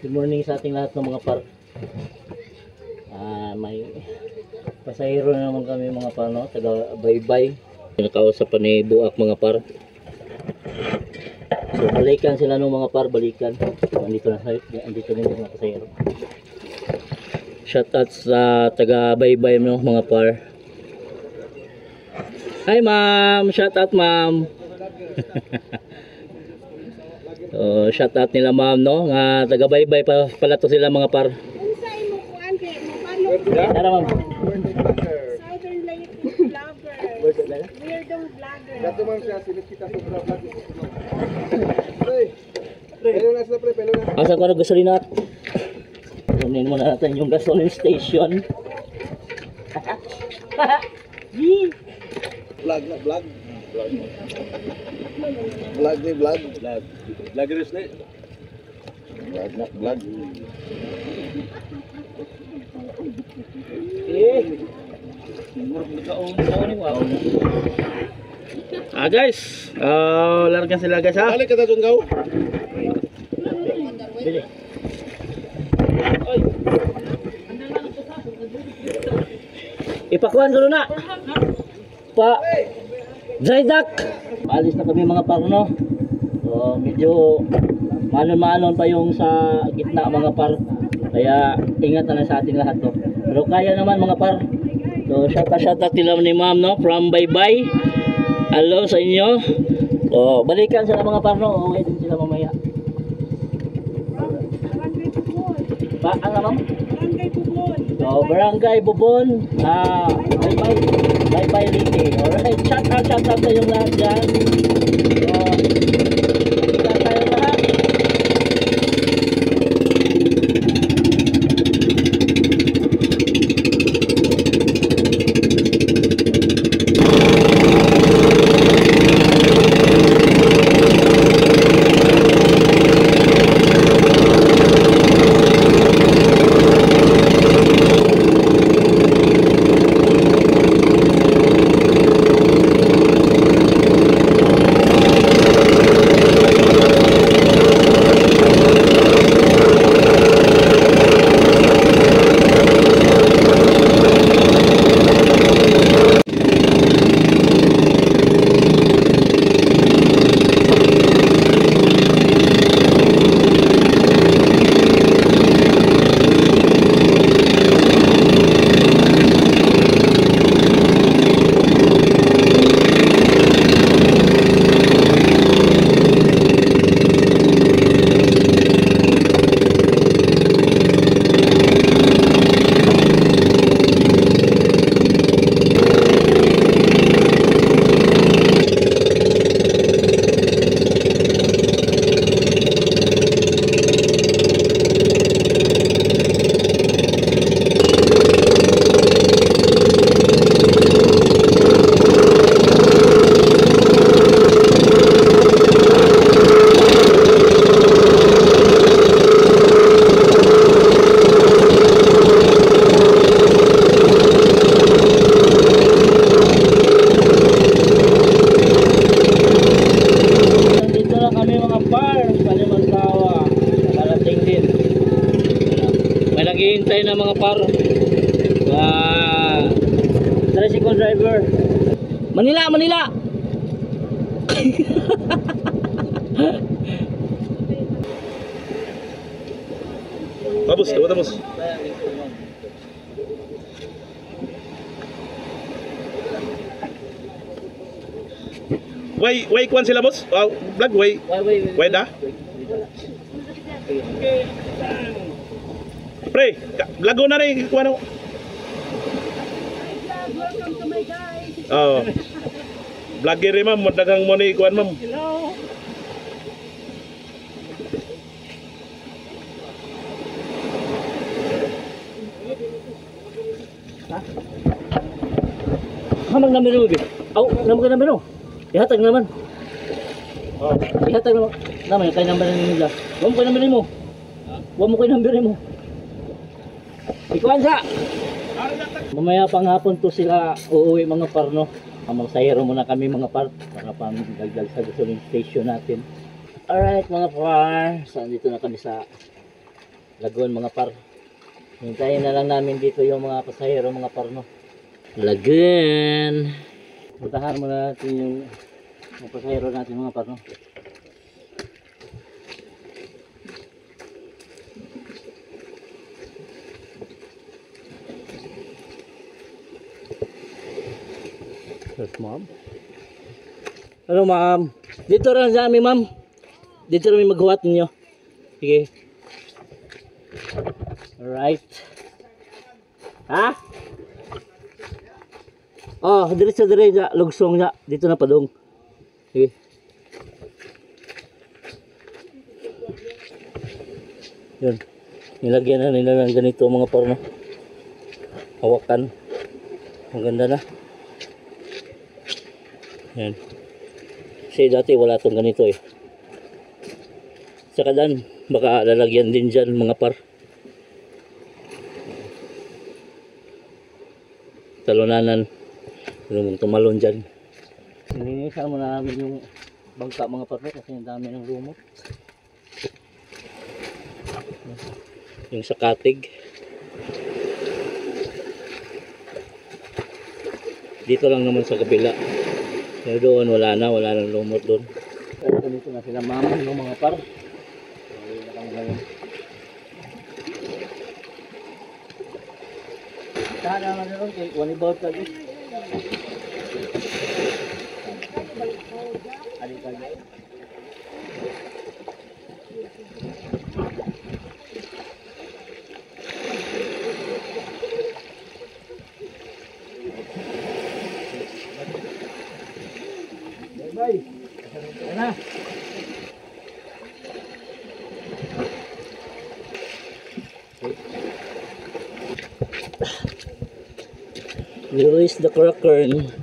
Good morning sa ating lahat ng mga par. May pasahero na naman kami mga par, no? Taga Baybay. Nakausap pa ni Buak mga par. So balikan sila ng mga par, balikan. Andito na yung mga pasahero. Shout out sa taga Baybay no mga par. Hi ma'am, shout out ma'am. So, shout out nila ma'am no, nga taga Baybay pa pala to sila mga par. Unsa imo kuan kay mo palo? Tara ma'am. Southern Light Vlogger. Weirdong vlogger. Dato man siya silip kita sa vlog. Pre. Pelo na sa pre, pelo na. Asa ko na gasolina? Kunin muna natin yung gasoline station. Vlog na vlog. Vlog ni vlog. Vlog. Vloggers ni. Vlog na vlog. Guys, largan sila guys ha. Balik ka ta tunggaw. Bili. Ipakuan ko na. Pa dry dock. Maalis na kami mga par no. So medyo malon-malon pa yung sa gitna mga par. Kaya ingat na lang sa ating lahat no. Pero kaya naman mga par. So shout out nila ni ma'am no from Baybay. Hello sa inyo. Oh, balikan sila mga par no. Okay din sila mamaya. Ba, ano ma'am? Barangay Bubon. So, Barangay Bubon, Baybay Liti. Alright, shout out sa yung lahat dyan. So, kita tayo lahat. Naghihintay na mga par tricycle driver. Manila Tapos. Way kuan sila boss. Vlog way da. Pre, lago na rin kuan. Welcome to my guys. Oh. Vlogger rin ma'am, madagang mo ni kuan ma'am. Hello. Hamang namin mo, Bibi. Naman ka namin, no? Ihatag naman. Ihatag naman. Kaya naman nila. Huwag mo kayo namin mo. Huwag mo kayo namin mo. Ikuan sa! Mamaya pang hapon to sila uuwi mga par, no? Magsahero muna kami mga par para pang-dagdag sa gasoline station natin. Alright mga par, so andito na kami sa Lagoon mga par. Hintayin na lang namin dito yung mga pasahero mga par no. Lagoon. Puntahan muna natin yung mga pasahero natin mga par no. Yes, ma'am. Hello, ma'am. Dito rin sa amin, ma'am. Dito rin maghuwat ninyo. Sige. Alright. Ha? Oh, diretso sa lugsong niya. Dito na padong. Sige. Yun. Nilagyan na nila ng ganito mga porno. Hawakan. Ang ganda na. Yan. Kasi dati wala tong ganito eh. Saka dan, baka lalagyan din dyan mga par. Talunanan. Lumang tumalon dyan. Nilinisan muna namin yung bangka mga par kasi ang dami ng lumot. Yung sa katig. Dito lang naman sa kabila. Pero doon wala nang lumot doon. Pero ganito na sila mama ng mga par. Sana naman doon kay one about lagi. Adi lagi. Bye. Ana. We raise the crackern.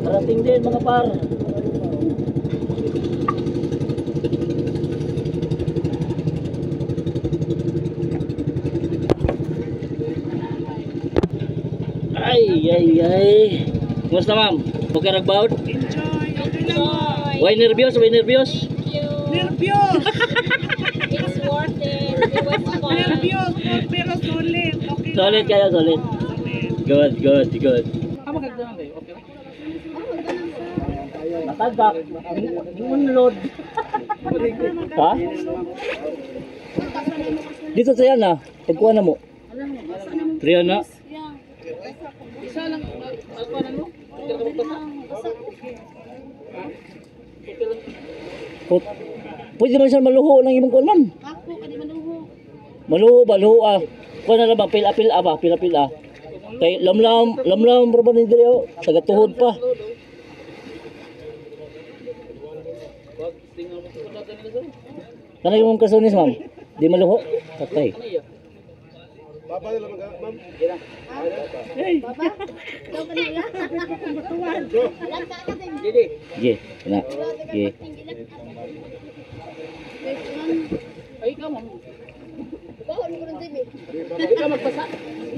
Parating din mga par. Ay. Kumusta ma'am? Okay nagbaon? Enjoy. Okay lang. Why nervyos? Nervyos. It's worth it. It was fun. Nervyos. Pero solid. Okay Solid kayo, solid. Good. Matagak. Unload. Ha? Dito sa yan ah. Pagkuha na mo. Triyan na. Pwede naman siya maluho ng ibang kuwan ma'am. Ako, kani maluho. Maluho ah. Kuha na lang pila-pila. Kay lamlam bro ba nindiri oh. Tagatuhod pa. Kana yung kasunis ma'am? Di maluho? Patay. Baba nila ma'am. Baba? Ikaw kanila? Alam ka ka din. Ye, na. Ye. Ay, ikaw mo. Ikaw, ano mo rin din eh.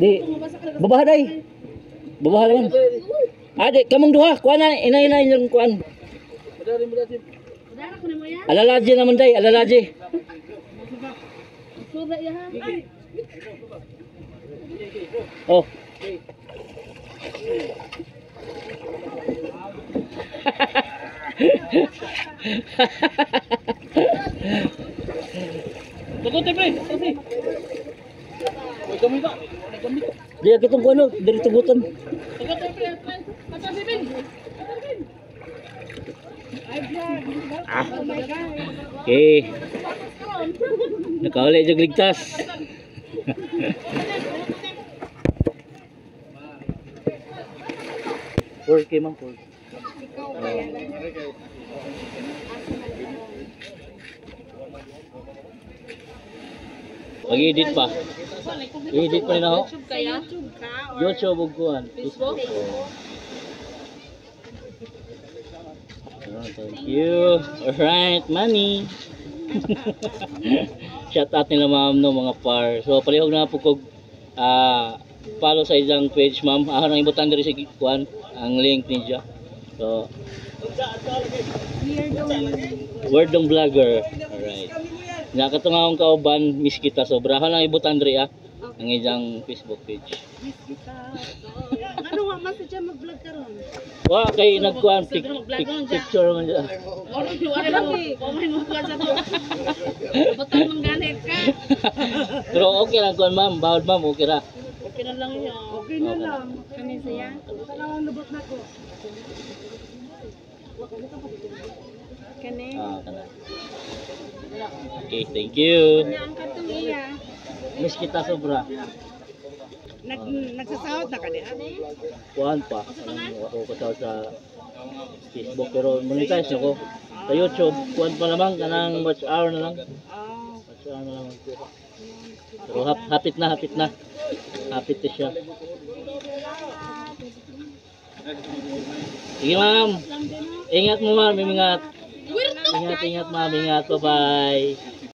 Di. Babaha day. Babaha naman. Ade, kamong duha, kuan na, inay yung kuan. Madari, madari. Dara ko ni mo yan. Alalaji naman day, alalaji. Sura ya ha. Oh. Tagot pre. Kasi. May gamit ka. May gamit. Di kitong kuan no, diri tugutan. Tagot pre. Kata si Ben. Ay vlog. Ah. Oh my god. Okay. Nakauli jud ligtas. Work man po. Pag-edit pa. I-edit pa rin ako. Sa YouTube ka or YouTube ug kuan. Facebook? Oh, thank you. Alright, money. Shout out nila ma'am no mga par. So palihog na po kog follow sa isang page ma'am. Ako nang ibutan diri sa kuan ang link niya. So Wordong Vlogger. Alright. Nakatong akong kauban miss kita sobra ko lang ibutan diri ang isang Facebook page. ano wa man sa dyan mag-vlog karon? Wa kay nagkuan picture man dyan. Oro di wala mo. Komay mo ka sa to. Butang mong ganit ka. Pero okay lang kuan ma'am, bawal ma'am okay ra. Okay na lang yan. Okay na lang. Kani siya. Ang lubot na ko. Kani. Kana. Okay, thank you. Nya ang katong iya. Miss kita sobra. Nagsasahod na ka diha. Kuan pa. Ako kasawad sa Facebook pero monetize ako. Sa YouTube, kuan pa lamang kanang watch hour na lang. Oh. Watch hour na lang ang kuha. Pero hapit na. Hapit na siya. Sige ma'am. Ingat mo ma'am, ingat. Ingat ma'am, ingat. Bye-bye.